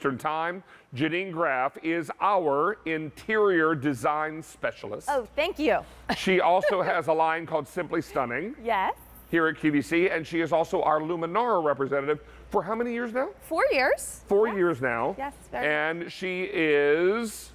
Eastern Time. Janine Graff is our interior design specialist. Oh, thank you. She also has a line called Simply Stunning. Yes. Here at QVC, and she is also our Luminara representative for how many years now? 4 years. 4 years now. Yes, and she is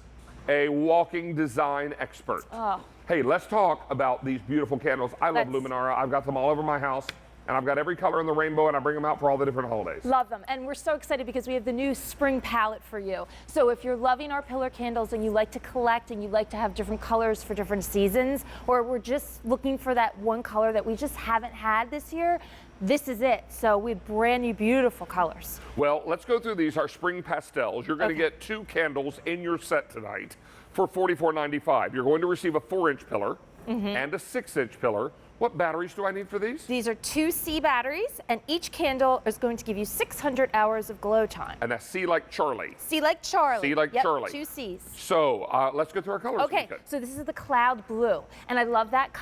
a walking design expert. Oh. Hey, let's talk about these beautiful candles. I love Luminara. I've got them all over my house, and I've got every color in the rainbow, and I bring them out for all the different holidays. Love them, and we're so excited because we have the new spring palette for you. So if you're loving our pillar candles and you like to collect and you like to have different colors for different seasons, or we're just looking for that one color that we just haven't had this year, this is it. So we have brand new beautiful colors. Well, let's go through these, our spring pastels. You're going to get 2 candles in your set tonight for $44.95. You're going to receive a 4-inch pillar and a 6-inch pillar. What batteries do I need for these? These are 2 C batteries, and each candle is going to give you 600 hours of glow time. And that's C like Charlie. C like Charlie. C like Charlie. 2 C's. So let's go through our colors. Okay, so this is the cloud blue, and I love that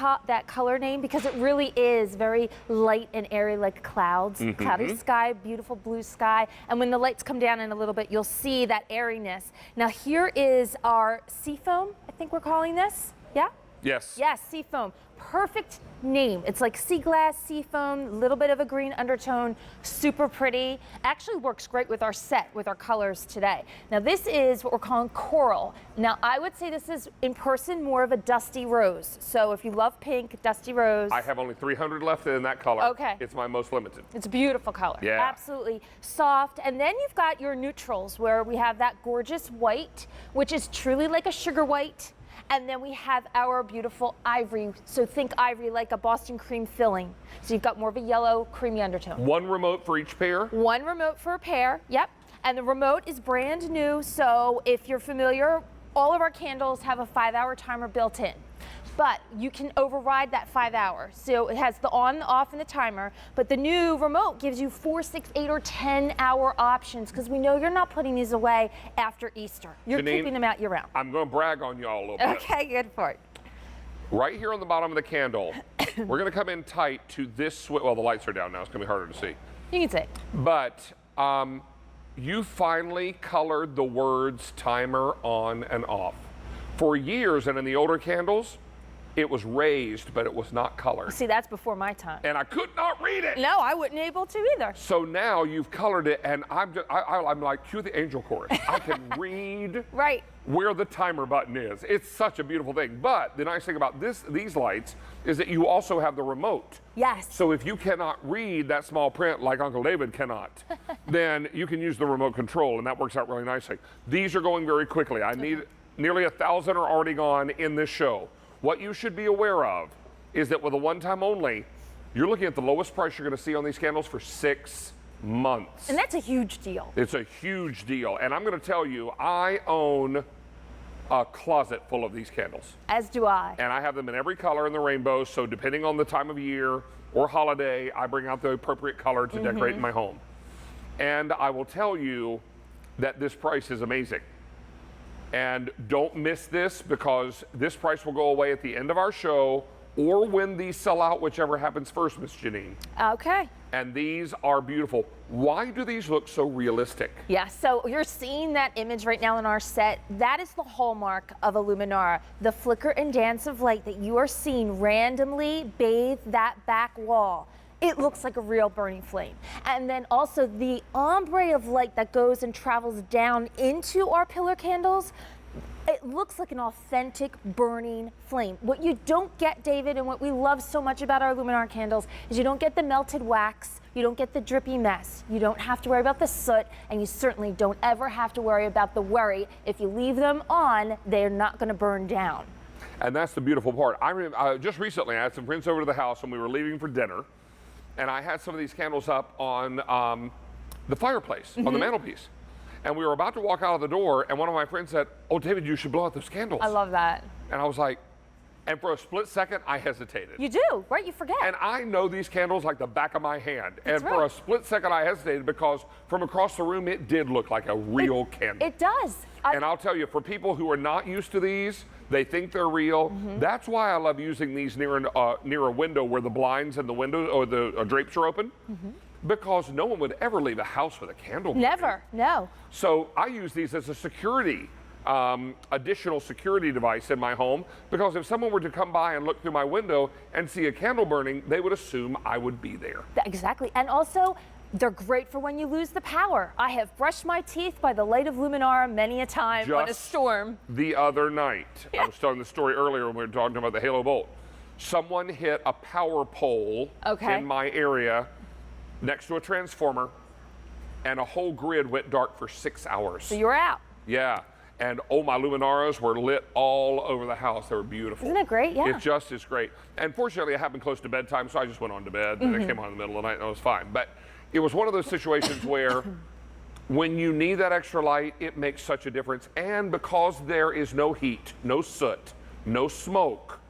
color name because it really is very light and airy, like clouds. Cloudy sky, beautiful blue sky, and when the lights come down in a little bit, you'll see that airiness. Now here is our seafoam, I think we're calling this. Yeah? Yes. Yes, seafoam. Perfect name. It's like sea glass, seafoam, a little bit of a green undertone, super pretty. Actually works great with our set, with our colors today. Now this is what we're calling coral. Now I would say this is in person more of a dusty rose. So if you love pink, dusty rose. I have only 300 left in that color. Okay. It's my most limited. It's a beautiful color. Yeah. Absolutely soft. And then you've got your neutrals where we have that gorgeous white, which is truly like a sugar white. And then we have our beautiful ivory. So think ivory like a Boston cream filling. So you've got more of a yellow, creamy undertone. 1 remote for each pair? 1 remote for a pair, yep. And the remote is brand new. So if you're familiar, all of our candles have a 5-hour timer built in. But you can override that 5 hours. So it has the on, the off, and the timer. But the new remote gives you 4, 6, 8, or 10-hour options because we know you're not putting these away after Easter. You're Janine, keeping them out year-round. I'm going to brag on y'all a little bit. Okay, good for it. Right here on the bottom of the candle, we're going to come in tight to this switch. Well, the lights are down now. It's going to be harder to see. You can see. But you finally colored the words timer on and off. For years, and in the older candles, it was raised, but it was not colored. See, that's before my time. And I could not read it. No, I wouldn't be able to either. So now you've colored it, and I'm like, cue the angel chorus. I can read where the timer button is. It's such a beautiful thing. But the nice thing about these lights is that you also have the remote. Yes. So if you cannot read that small print like Uncle David cannot, then you can use the remote control, and that works out really nicely. These are going very quickly. I need nearly 1,000 are already gone in this show. What you should be aware of is that with a one-time only, you're looking at the lowest price you're going to see on these candles for 6 months. And that's a huge deal. It's a huge deal. And I'm going to tell you, I own a closet full of these candles. As do I. And I have them in every color in the rainbow. So depending on the time of year or holiday, I bring out the appropriate color to decorate in my home. And I will tell you that this price is amazing. And don't miss this because this price will go away at the end of our show or when these sell out, whichever happens first, Miss Janine. Okay. And these are beautiful. Why do these look so realistic? Yeah, so you're seeing that image right now in our set. That is the hallmark of a Luminara. The flicker and dance of light that you are seeing randomly bathe that back wall. It looks like a real burning flame. And then also the ombre of light that goes and travels down into our pillar candles, it looks like an authentic burning flame. What you don't get, David, and what we love so much about our Luminara candles is you don't get the melted wax, you don't get the drippy mess, you don't have to worry about the soot, and you certainly don't ever have to worry about the worry. If you leave them on, they're not gonna burn down. And that's the beautiful part. I remember just recently I had some friends over to the house and we were leaving for dinner. And I had some of these candles up on the fireplace, on the mantelpiece. And we were about to walk out of the door, and one of my friends said, "Oh, David, you should blow out those candles." I love that. And I was like, and for a split second, I hesitated. You do, right? You forget. And I know these candles like the back of my hand. That's and for a split second, I hesitated because from across the room, it did look like a real candle. It does. And I'll tell you, for people who are not used to these, they think they're real. That's why I love using these near a window where the blinds and the windows or the drapes are open. because no one would ever leave a house with a candle. Never, no. So I use these as a security, additional security device in my home, because if someone were to come by and look through my window and see a candle burning, they would assume I would be there. Exactly. And also, they're great for when you lose the power. I have brushed my teeth by the light of Luminara many a time on a storm. The other night, I was telling the story earlier when we were talking about the Halo Bolt. Someone hit a power pole in my area next to a transformer, and a whole grid went dark for 6 hours. So you were out. Yeah. And oh, my Luminaras were lit all over the house. They were beautiful. Isn't it great? Yeah. It just is great. And fortunately, it happened close to bedtime, so I just went on to bed, and it came on in the middle of the night, and it was fine. But it was one of those situations where when you need that extra light, it makes such a difference. And because there is no heat, no soot, no smoke,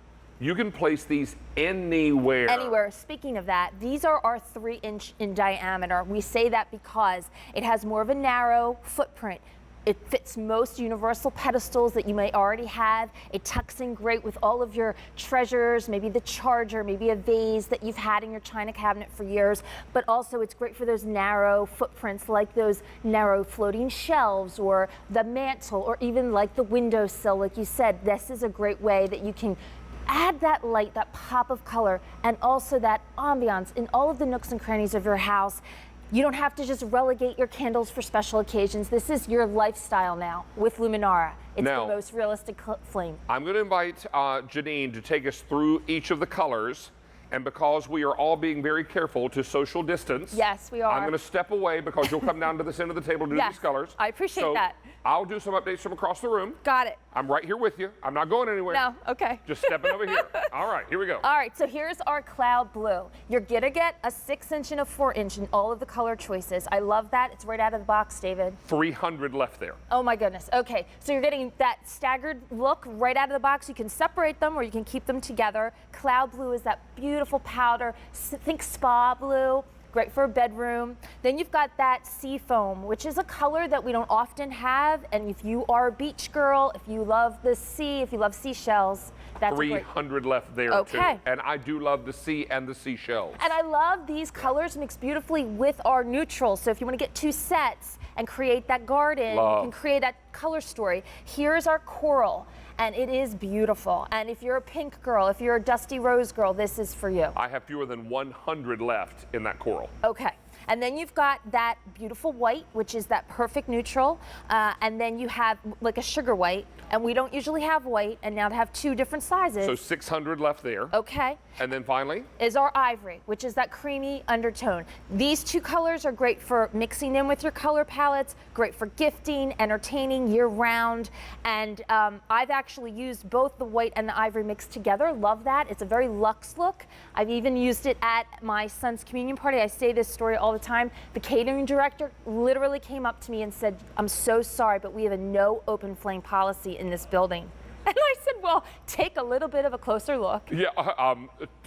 you can place these anywhere. Anywhere. Speaking of that, these are our 3-inch in diameter. We say that because it has more of a narrow footprint. It fits most universal pedestals that you may already have. It tucks in great with all of your treasures, maybe the charger, maybe a vase that you've had in your china cabinet for years. But also it's great for those narrow footprints, like those narrow floating shelves or the mantle, or even like the windowsill. Like you said, this is a great way that you can add that light, that pop of color, and also that ambiance in all of the nooks and crannies of your house. You don't have to just relegate your candles for special occasions. This is your lifestyle now with Luminara. It's the most realistic flame. I'm going to invite Janine to take us through each of the colors. And because we are all being very careful to social distance, yes, we are. I'm going to step away because you'll come down to this end of the table to do these colors. I appreciate that. I'll do some updates from across the room. Got it. I'm right here with you. I'm not going anywhere. No, okay. Just stepping over here. All right, here we go. All right, so here's our cloud blue. You're gonna get a 6-inch and a 4-inch in all of the color choices. I love that. It's right out of the box, David. 300 left there. Oh my goodness. Okay, so you're getting that staggered look right out of the box. You can separate them or you can keep them together. Cloud blue is that beautiful powder. Think spa blue. Great for a bedroom. Then you've got that sea foam, which is a color that we don't often have. And if you are a beach girl, if you love the sea, if you love seashells, that's 300 left there too. And I do love the sea and the seashells. And I love these colors mixed beautifully with our neutrals. So if you want to get 2 sets and create that garden, you can create that color story. Here's our coral. And it is beautiful. And if you're a pink girl, if you're a dusty rose girl, this is for you. I have fewer than 100 left in that coral. Okay. And then you've got that beautiful white, which is that perfect neutral. And then you have like a sugar white. And we don't usually have white. And now to have 2 different sizes. So 600 left there. Okay. And then finally? Is our ivory, which is that creamy undertone. These 2 colors are great for mixing in with your color palettes, great for gifting, entertaining year round. And I've actually used both the white and the ivory mixed together. Love that. It's a very luxe look. I've even used it at my son's communion party. I say this story all the time. The catering director literally came up to me and said, "I'm so sorry, but we have a no open flame policy in this building." And I said, well, take a little bit of a closer look. Yeah,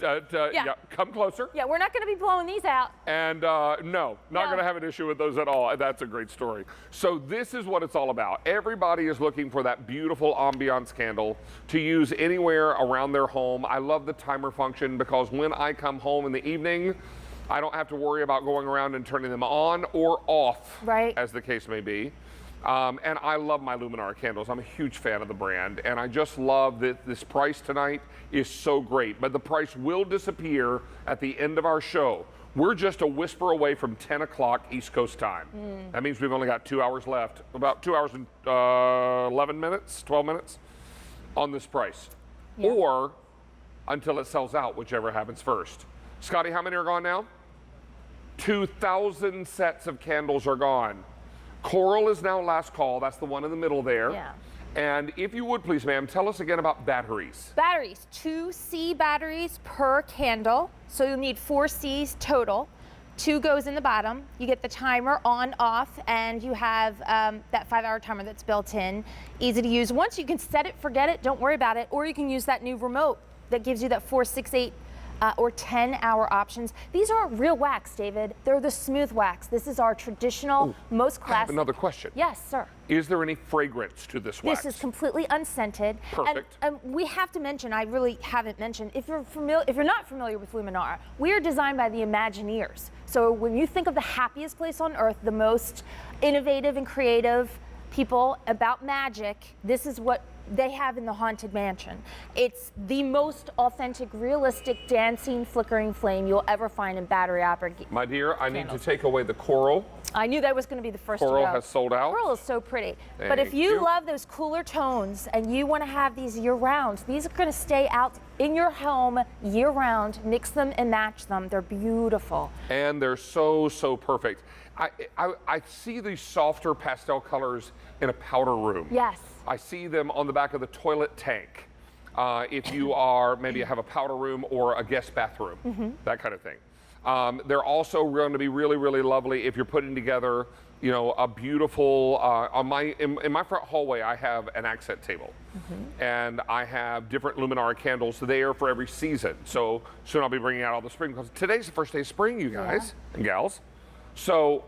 yeah, come closer. Yeah, we're not going to be blowing these out. And no, not going to have an issue with those at all. That's a great story. So this is what it's all about. Everybody is looking for that beautiful ambiance candle to use anywhere around their home. I love the timer function because when I come home in the evening, I don't have to worry about going around and turning them on or off, as the case may be. And I love my Luminara candles. I'm a huge fan of the brand, and I just love that this price tonight is so great. But the price will disappear at the end of our show. We're just a whisper away from 10 o'clock East Coast time. That means we've only got 2 hours left, about 2 hours and 11 minutes, 12 minutes on this price. Or until it sells out, whichever happens first. Scotty, how many are gone now? 2,000 sets of candles are gone. Coral is now last call. That's the one in the middle there. Yeah. And if you would, please, ma'am, tell us again about batteries. Batteries, 2 C batteries per candle. So you'll need 4 Cs total. 2 goes in the bottom. You get the timer on, off, and you have that 5-hour timer that's built in. Easy to use. Once you can set it, forget it, don't worry about it. Or you can use that new remote that gives you that 4, 6, 8 or 10-hour options. These are real wax, David. They're the smooth wax. This is our traditional, most I have classic. another question. Yes, sir. Is there any fragrance to this wax? This is completely unscented. Perfect. And we have to mention, I really haven't mentioned, if you're not familiar with Luminara, we are designed by the Imagineers. So when you think of the happiest place on earth, the most innovative and creative people about magic, this is what they have in the Haunted Mansion. It's the most authentic, realistic, dancing, flickering flame you'll ever find in battery operated. My dear, I need to take away the coral. I knew that was going to be the first Coral to go. has sold out. Coral is so pretty. But Thank if you you. love those cooler tones and you want to have these year-round, these are going to stay out in your home year-round. Mix them and match them. They're beautiful. And they're so, so perfect. I see these softer pastel colors in a powder room. Yes. I see them on the back of the toilet tank. If you are, maybe have a powder room or a guest bathroom, that kind of thing. They're also going to be really, really lovely if you're putting together, you know, a beautiful, in my front hallway, I have an accent table. And I have different Luminara candles there for every season. So soon I'll be bringing out all the spring, because today's the first day of spring, you guys and gals. So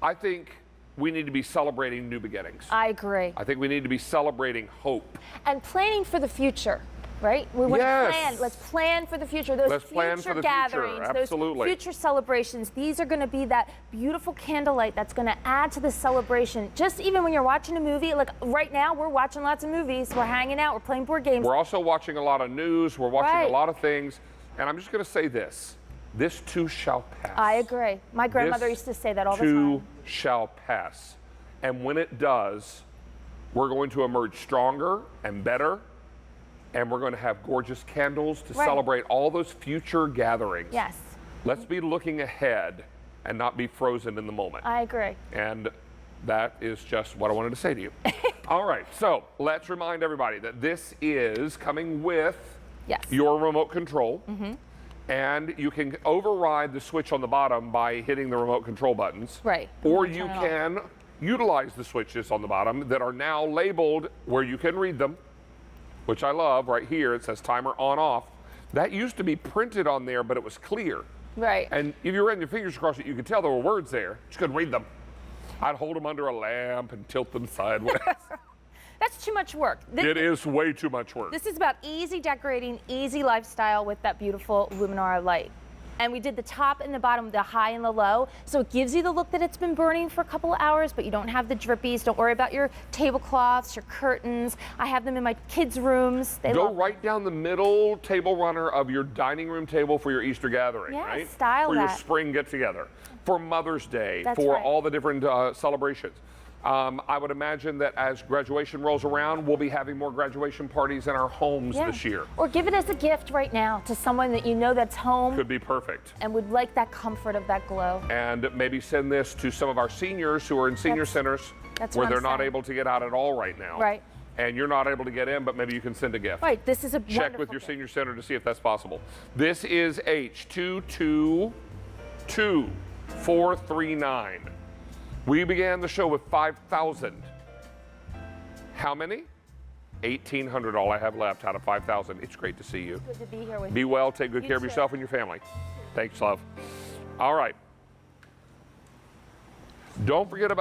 I think we need to be celebrating new beginnings. I agree. I think we need to be celebrating hope. And planning for the future, right? We want to plan. Let's plan for the future. Those Let's plan for the future, gatherings, absolutely. those future celebrations. These are going to be that beautiful candlelight that's going to add to the celebration. Just even when you're watching a movie, like right now, we're watching lots of movies. We're hanging out. We're playing board games. We're also watching a lot of news. We're watching a lot of things. And I'm just going to say this. This too shall pass. I agree. My grandmother used to say that all the This time. too shall pass. And when it does, we're going to emerge stronger and better. And we're going to have gorgeous candles to celebrate all those future gatherings. Yes. Let's be looking ahead and not be frozen in the moment. I agree. And that is just what I wanted to say to you. All right, so let's remind everybody that this is coming with your remote control. And you can override the switch on the bottom by hitting the remote control buttons. Right. Or you can utilize the switches on the bottom that are now labeled where you can read them, which I love. Right here, it says timer on off. That used to be printed on there, but it was clear. Right. And if you ran your fingers across it, you could tell there were words there. You couldn't read them. I'd hold them under a lamp and tilt them sideways. That's too much work. It is way too much work. This is about easy decorating, easy lifestyle with that beautiful Luminara light. And we did the top and the bottom, the high and the low. So it gives you the look that it's been burning for a couple of hours, but you don't have the drippies. Don't worry about your tablecloths, your curtains. I have them in my kids' rooms. They Go right down the middle table runner of your dining room table for your Easter gathering, right? Style for your that. spring get together, for Mother's Day, That's for right. all the different celebrations. I would imagine that as graduation rolls around, we'll be having more graduation parties in our homes this year. Or give it as a gift right now to someone that you know that's home Could be perfect. and would like that comfort of that glow. And maybe send this to some of our seniors who are in senior centers that's where what they're I'm not saying. able to get out at all right now. Right. And you're not able to get in, but maybe you can send a gift. Right, this is a Check wonderful with your gift. senior center to see if that's possible. This is H222439. We began the show with 5,000. How many? 1,800, all I have left out of 5,000. It's great to see you. Good to be here with Be you. well, take good You care of too. yourself and your family. Thanks, love. All right. Don't forget about